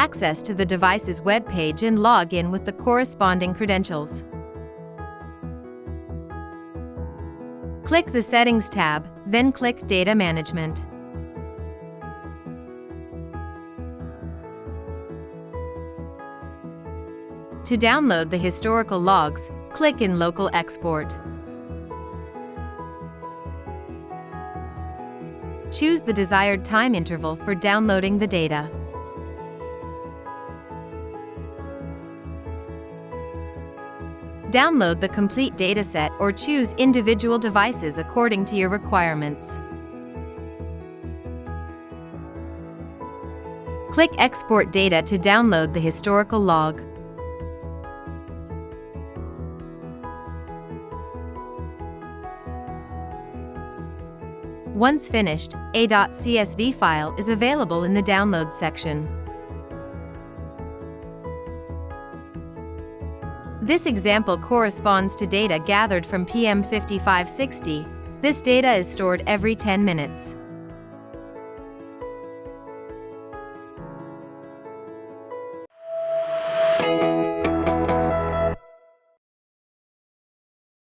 access to the device's web page and log in with the corresponding credentials. Click the Settings tab, then click Data Management. To download the historical logs, click in Local Export. Choose the desired time interval for downloading the data. Download the complete dataset or choose individual devices according to your requirements. Click Export Data to download the historical log. Once finished, a .csv file is available in the Downloads section. This example corresponds to data gathered from PM5560. This data is stored every 10 minutes.